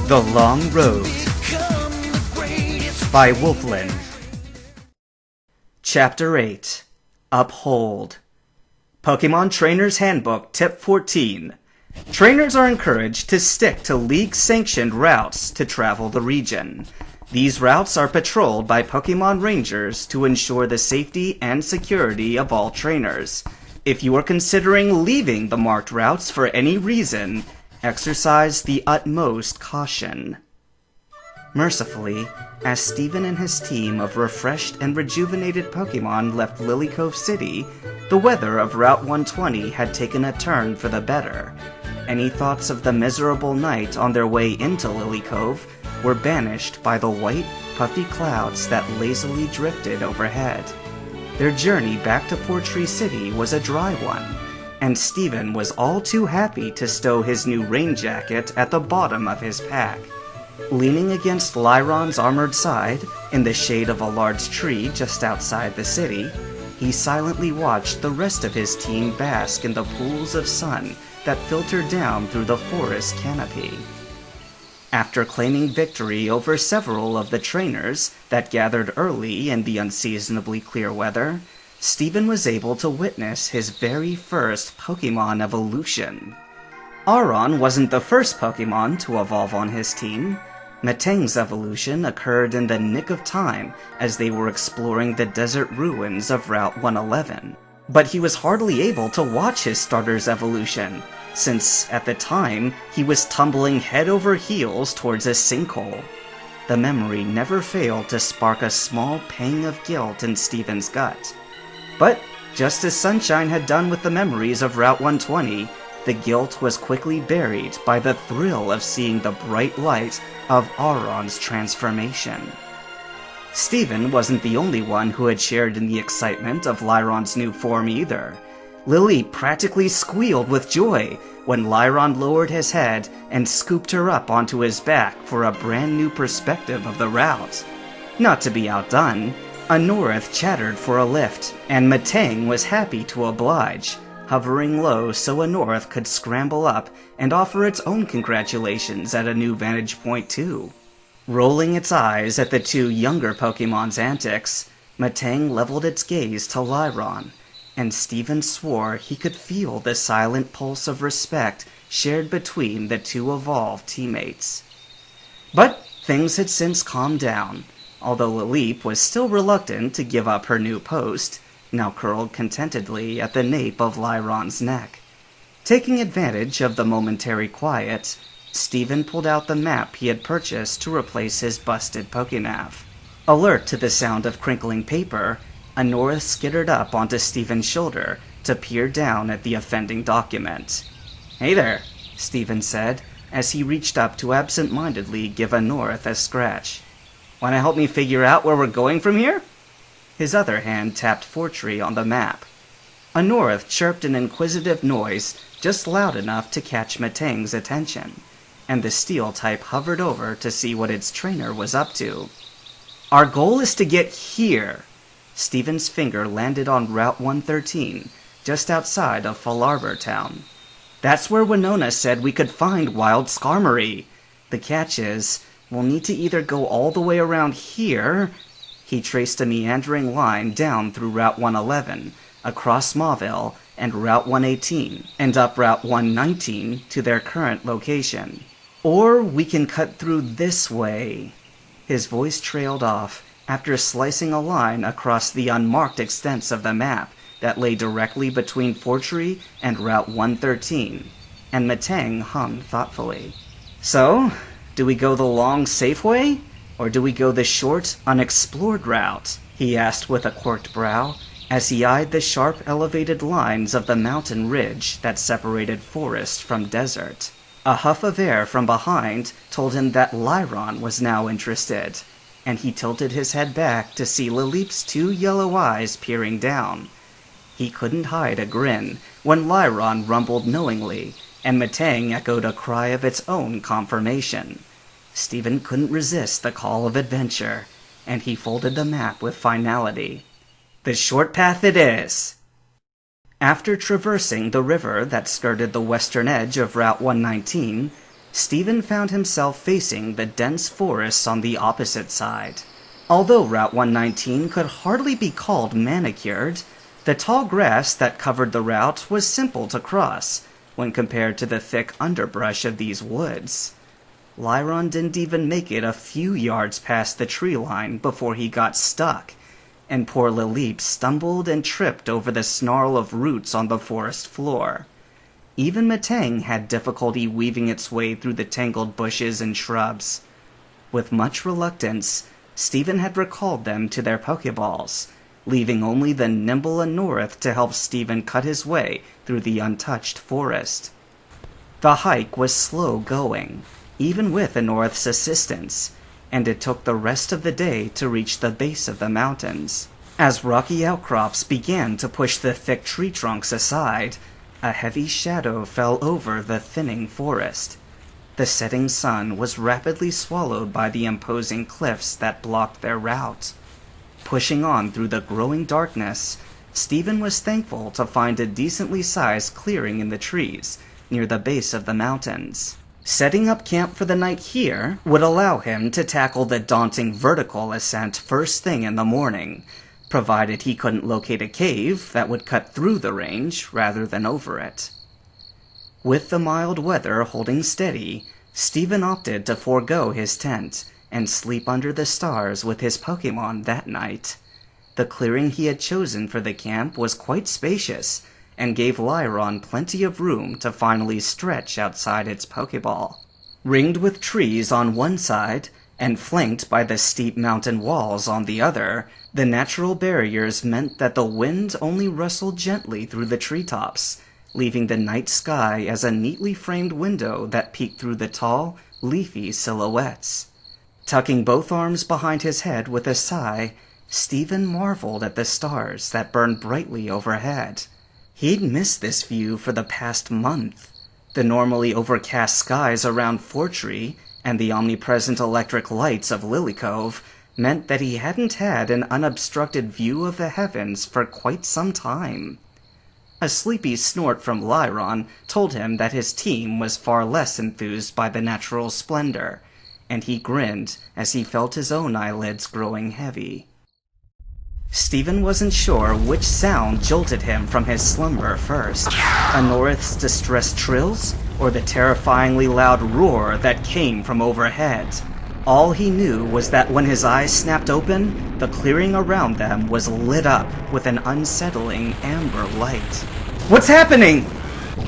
The Long Road by Wolfland. Chapter 8. Uphold. Pokemon Trainer's Handbook Tip 14. Trainers are encouraged to stick to league-sanctioned routes to travel the region. These routes are patrolled by Pokemon Rangers to ensure the safety and security of all trainers. If you are considering leaving the marked routes for any reason, exercise the utmost caution. Mercifully, as Steven and his team of refreshed and rejuvenated Pokemon left Lily Cove City, the weather of Route 120 had taken a turn for the better. Any thoughts of the miserable night on their way into Lily Cove were banished by the white, puffy clouds that lazily drifted overhead. Their journey back to Fortree City was a dry one, and Steven was all too happy to stow his new rain jacket at the bottom of his pack. Leaning against Lyron's armored side, in the shade of a large tree just outside the city, he silently watched the rest of his team bask in the pools of sun that filtered down through the forest canopy. After claiming victory over several of the trainers that gathered early in the unseasonably clear weather, Steven was able to witness his very first Pokemon evolution. Aron wasn't the first Pokemon to evolve on his team. Metang's evolution occurred in the nick of time as they were exploring the desert ruins of Route 111. But he was hardly able to watch his starter's evolution, since at the time he was tumbling head over heels towards a sinkhole. The memory never failed to spark a small pang of guilt in Steven's gut. But just as Sunshine had done with the memories of Route 120, the guilt was quickly buried by the thrill of seeing the bright light of Aron's transformation. Steven wasn't the only one who had shared in the excitement of Lyron's new form either. Lily practically squealed with joy when Lyron lowered his head and scooped her up onto his back for a brand new perspective of the route. Not to be outdone, Anorith chattered for a lift, and Metang was happy to oblige, hovering low so Anorith could scramble up and offer its own congratulations at a new vantage point too. Rolling its eyes at the two younger Pokemon's antics, Metang leveled its gaze to Lyron, and Steven swore he could feel the silent pulse of respect shared between the two evolved teammates. But things had since calmed down, although Lilip was still reluctant to give up her new post, now curled contentedly at the nape of Lyron's neck. Taking advantage of the momentary quiet, Steven pulled out the map he had purchased to replace his busted Pokénav. Alert to the sound of crinkling paper, Anorith skittered up onto Steven's shoulder to peer down at the offending document. "Hey there," Steven said, as he reached up to absent-mindedly give Anorith a scratch. "Want to help me figure out where we're going from here?" His other hand tapped Fortree on the map. Anorith chirped an inquisitive noise just loud enough to catch Metang's attention, and the steel type hovered over to see what its trainer was up to. "Our goal is to get here." Steven's finger landed on Route 113, just outside of Fall Arbor Town. "That's where Winona said we could find Wild Skarmory. The catch is, we'll need to either go all the way around here." He traced a meandering line down through Route 111, across Mauville and Route 118, and up Route 119 to their current location. "Or we can cut through this way." His voice trailed off after slicing a line across the unmarked extents of the map that lay directly between Fortree and Route 113, and Metang hummed thoughtfully. "So, do we go the long, safe way, or do we go the short, unexplored route?" he asked with a quirked brow, as he eyed the sharp elevated lines of the mountain ridge that separated forest from desert. A huff of air from behind told him that Lyron was now interested, and he tilted his head back to see Lilip's two yellow eyes peering down. He couldn't hide a grin when Lyron rumbled knowingly, and Metang echoed a cry of its own confirmation. Steven couldn't resist the call of adventure, and he folded the map with finality. "The short path it is." After traversing the river that skirted the western edge of Route 119, Stephen found himself facing the dense forests on the opposite side. Although Route 119 could hardly be called manicured, the tall grass that covered the route was simple to cross when compared to the thick underbrush of these woods. Lyron didn't even make it a few yards past the tree line before he got stuck, and poor Lilip stumbled and tripped over the snarl of roots on the forest floor. Even Matang had difficulty weaving its way through the tangled bushes and shrubs. With much reluctance, Stephen had recalled them to their Pokeballs, leaving only the nimble Anorith to help Stephen cut his way through the untouched forest. The hike was slow going, even with Anorith's assistance, and it took the rest of the day to reach the base of the mountains. As rocky outcrops began to push the thick tree trunks aside, a heavy shadow fell over the thinning forest. The setting sun was rapidly swallowed by the imposing cliffs that blocked their route. Pushing on through the growing darkness, Stephen was thankful to find a decently sized clearing in the trees near the base of the mountains. Setting up camp for the night here would allow him to tackle the daunting vertical ascent first thing in the morning, provided he couldn't locate a cave that would cut through the range rather than over it. With the mild weather holding steady, Stephen opted to forego his tent and sleep under the stars with his Pokemon that night. The clearing he had chosen for the camp was quite spacious and gave Lyron plenty of room to finally stretch outside its Pokeball. Ringed with trees on one side and flanked by the steep mountain walls on the other, the natural barriers meant that the wind only rustled gently through the treetops, leaving the night sky as a neatly framed window that peeked through the tall, leafy silhouettes. Tucking both arms behind his head with a sigh, Stephen marveled at the stars that burned brightly overhead. He'd missed this view for the past month. The normally overcast skies around Fortree and the omnipresent electric lights of Lilycove meant that he hadn't had an unobstructed view of the heavens for quite some time. A sleepy snort from Lyron told him that his team was far less enthused by the natural splendor, and he grinned as he felt his own eyelids growing heavy. Stephen wasn't sure which sound jolted him from his slumber first, Anorith's distressed trills or the terrifyingly loud roar that came from overhead. All he knew was that when his eyes snapped open, the clearing around them was lit up with an unsettling amber light. "What's happening?"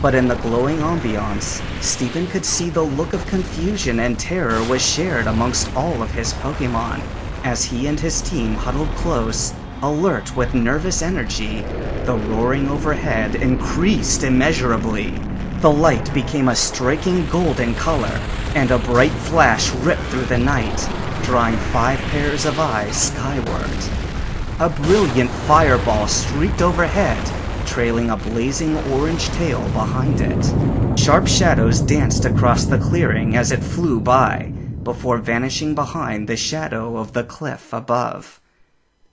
But in the glowing ambiance, Stephen could see the look of confusion and terror was shared amongst all of his Pokemon. As he and his team huddled close, alert with nervous energy, the roaring overhead increased immeasurably. The light became a striking golden color, and a bright flash ripped through the night, drawing 5 pairs of eyes skyward. A brilliant fireball streaked overhead, trailing a blazing orange tail behind it. Sharp shadows danced across the clearing as it flew by, before vanishing behind the shadow of the cliff above.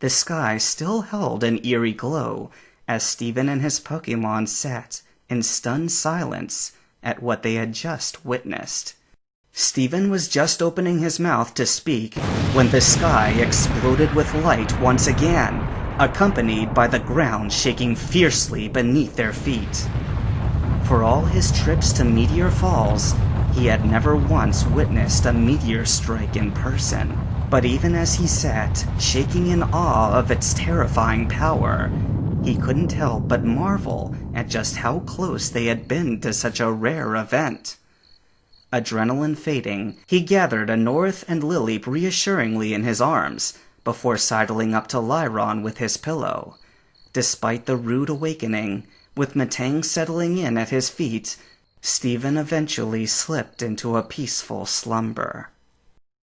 The sky still held an eerie glow as Stephen and his Pokemon sat in stunned silence at what they had just witnessed. Stephen was just opening his mouth to speak when the sky exploded with light once again, accompanied by the ground shaking fiercely beneath their feet. For all his trips to Meteor Falls, he had never once witnessed a meteor strike in person. But even as he sat, shaking in awe of its terrifying power, he couldn't help but marvel at just how close they had been to such a rare event. Adrenaline fading, he gathered Anorith and Lilyp reassuringly in his arms before sidling up to Lyron with his pillow. Despite the rude awakening, with Matang settling in at his feet, Stephen eventually slipped into a peaceful slumber.